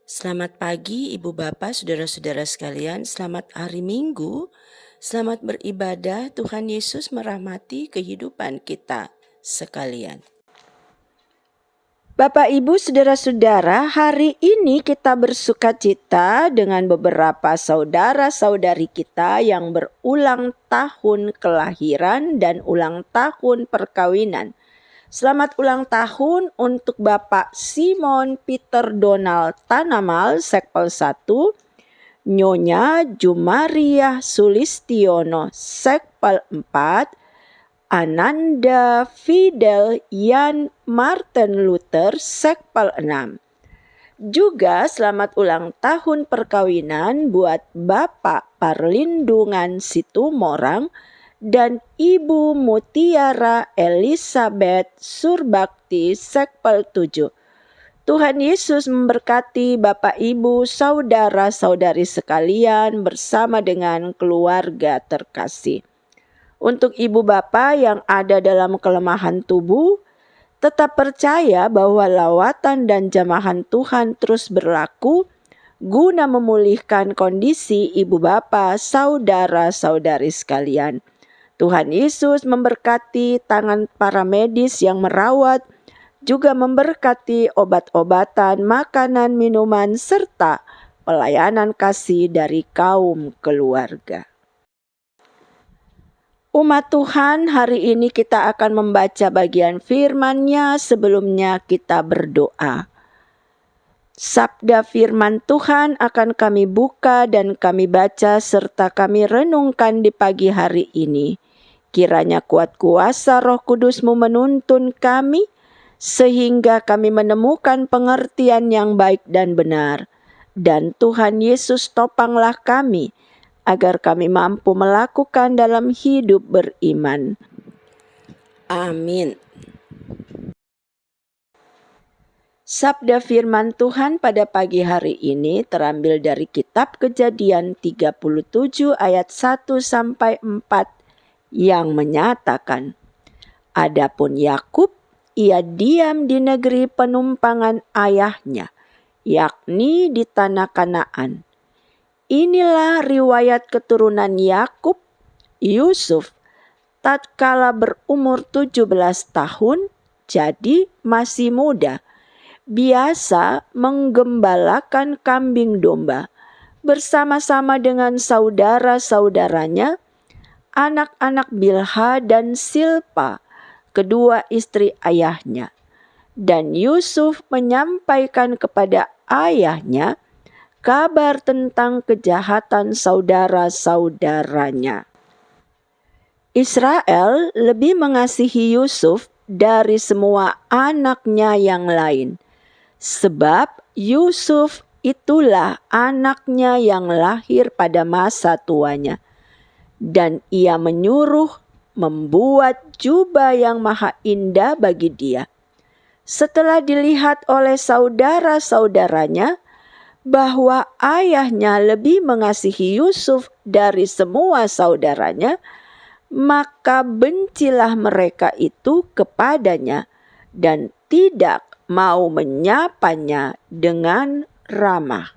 Selamat pagi Ibu Bapak, saudara-saudara sekalian, selamat hari Minggu, selamat beribadah, Tuhan Yesus merahmati kehidupan kita sekalian. Bapak Ibu saudara-saudara, hari ini kita bersukacita dengan beberapa saudara-saudari kita yang berulang tahun kelahiran dan ulang tahun perkawinan. Selamat ulang tahun untuk Bapak Simon Peter Donald Tanamal, Sekpel 1, Nyonya Jumariah Sulistiono, Sekpel 4, Ananda Fidel Yan Martin Luther, Sekpel 6. Juga selamat ulang tahun perkawinan buat Bapak Perlindungan Situmorang dan Ibu Mutiara Elizabeth Surbakti, Sekpel 7. Tuhan Yesus memberkati Bapak Ibu, saudara-saudari sekalian bersama dengan keluarga terkasih. Untuk ibu bapak yang ada dalam kelemahan tubuh, tetap percaya bahwa lawatan dan jamahan Tuhan terus berlaku guna memulihkan kondisi ibu bapak, saudara-saudari sekalian. Tuhan Yesus memberkati tangan para medis yang merawat, juga memberkati obat-obatan, makanan, minuman, serta pelayanan kasih dari kaum keluarga. Umat Tuhan, hari ini kita akan membaca bagian firman-Nya, sebelumnya kita berdoa. Sabda firman Tuhan akan kami buka dan kami baca serta kami renungkan di pagi hari ini. Kiranya kuat kuasa Roh Kudus-Mu menuntun kami, sehingga kami menemukan pengertian yang baik dan benar. Dan Tuhan Yesus topanglah kami, agar kami mampu melakukan dalam hidup beriman. Amin. Sabda firman Tuhan pada pagi hari ini terambil dari kitab Kejadian 37 ayat 1 sampai 4 yang menyatakan, adapun Yakub, ia diam di negeri penumpangan ayahnya, yakni di tanah Kanaan. Inilah riwayat keturunan Yakub, Yusuf, tatkala berumur 17 tahun, jadi masih muda, biasa menggembalakan kambing domba, bersama-sama dengan saudara-saudaranya, anak-anak Bilha dan Silpa, kedua istri ayahnya. Dan Yusuf menyampaikan kepada ayahnya kabar tentang kejahatan saudara-saudaranya. Israel lebih mengasihi Yusuf dari semua anaknya yang lain, sebab Yusuf itulah anaknya yang lahir pada masa tuanya. Dan ia menyuruh membuat jubah yang maha indah bagi dia. Setelah dilihat oleh saudara-saudaranya bahwa ayahnya lebih mengasihi Yusuf dari semua saudaranya, maka bencilah mereka itu kepadanya dan tidak mau menyapanya dengan ramah.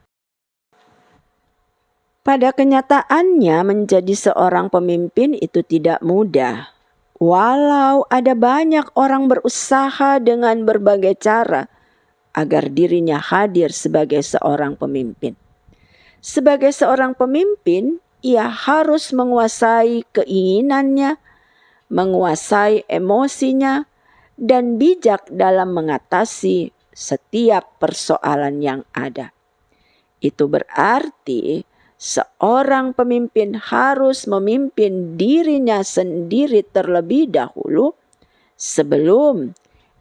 Pada kenyataannya, menjadi seorang pemimpin itu tidak mudah. Walau ada banyak orang berusaha dengan berbagai cara agar dirinya hadir sebagai seorang pemimpin. Sebagai seorang pemimpin, ia harus menguasai keinginannya, menguasai emosinya, dan bijak dalam mengatasi setiap persoalan yang ada. Itu berarti seorang pemimpin harus memimpin dirinya sendiri terlebih dahulu sebelum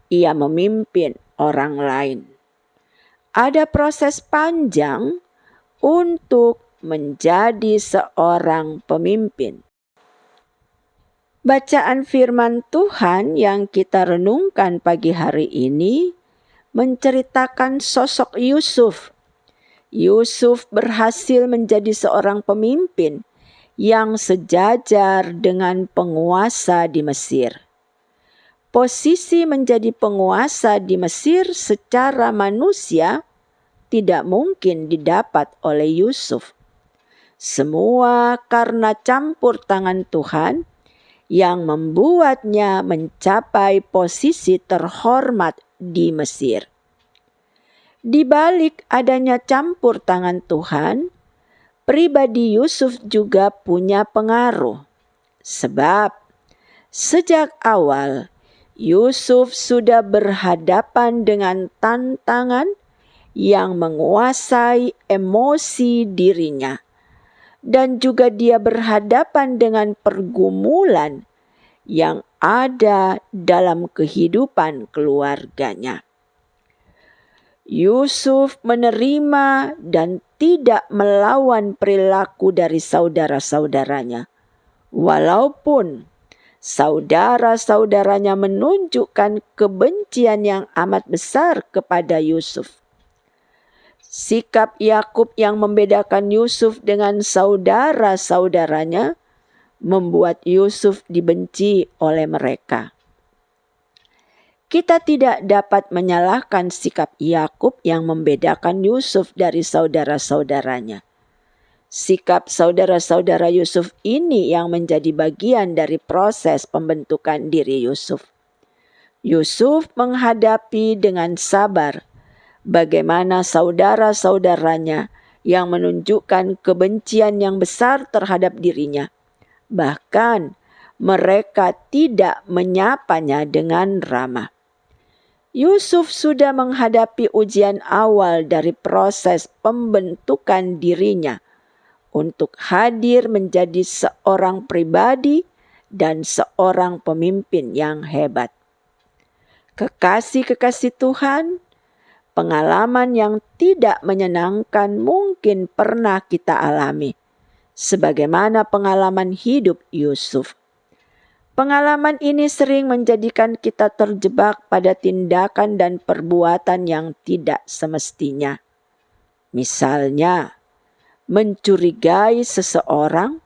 ia memimpin orang lain. Ada proses panjang untuk menjadi seorang pemimpin. Bacaan firman Tuhan yang kita renungkan pagi hari ini menceritakan sosok Yusuf. Yusuf berhasil menjadi seorang pemimpin yang sejajar dengan penguasa di Mesir. Posisi menjadi penguasa di Mesir secara manusia tidak mungkin didapat oleh Yusuf. Semua karena campur tangan Tuhan yang membuatnya mencapai posisi terhormat di Mesir. Di balik adanya campur tangan Tuhan, pribadi Yusuf juga punya pengaruh. Sebab sejak awal Yusuf sudah berhadapan dengan tantangan yang menguasai emosi dirinya. Dan juga dia berhadapan dengan pergumulan yang ada dalam kehidupan keluarganya. Yusuf menerima dan tidak melawan perilaku dari saudara-saudaranya. Walaupun saudara-saudaranya menunjukkan kebencian yang amat besar kepada Yusuf. Sikap Yakub yang membedakan Yusuf dengan saudara-saudaranya membuat Yusuf dibenci oleh mereka. Kita tidak dapat menyalahkan sikap Yakub yang membedakan Yusuf dari saudara-saudaranya. Sikap saudara-saudara Yusuf ini yang menjadi bagian dari proses pembentukan diri Yusuf. Yusuf menghadapi dengan sabar bagaimana saudara-saudaranya yang menunjukkan kebencian yang besar terhadap dirinya. Bahkan mereka tidak menyapanya dengan ramah. Yusuf sudah menghadapi ujian awal dari proses pembentukan dirinya untuk hadir menjadi seorang pribadi dan seorang pemimpin yang hebat. Kekasih-kekasih Tuhan, pengalaman yang tidak menyenangkan mungkin pernah kita alami, sebagaimana pengalaman hidup Yusuf. Pengalaman ini sering menjadikan kita terjebak pada tindakan dan perbuatan yang tidak semestinya. Misalnya, mencurigai seseorang,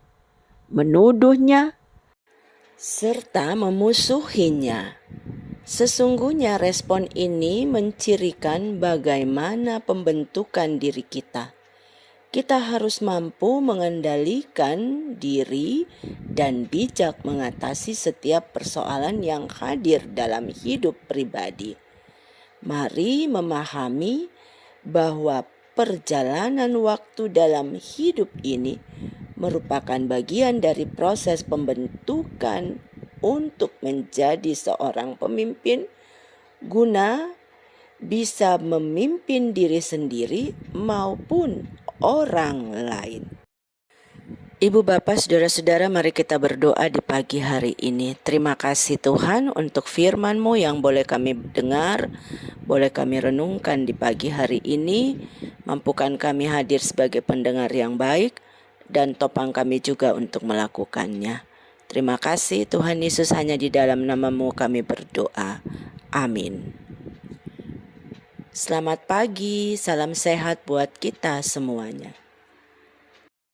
menuduhnya, serta memusuhinya. Sesungguhnya respon ini mencirikan bagaimana pembentukan diri kita. Kita harus mampu mengendalikan diri dan bijak mengatasi setiap persoalan yang hadir dalam hidup pribadi. Mari memahami bahwa perjalanan waktu dalam hidup ini merupakan bagian dari proses pembentukan untuk menjadi seorang pemimpin guna bisa memimpin diri sendiri maupun orang lain. Ibu bapak saudara-saudara, mari kita berdoa di pagi hari ini. Terima kasih Tuhan untuk firman-Mu yang boleh kami dengar, boleh kami renungkan di pagi hari ini. Mampukan kami hadir sebagai pendengar yang baik dan topang kami juga untuk melakukannya. Terima kasih Tuhan Yesus, hanya di dalam nama-Mu kami berdoa. Amin. Selamat pagi, salam sehat buat kita semuanya.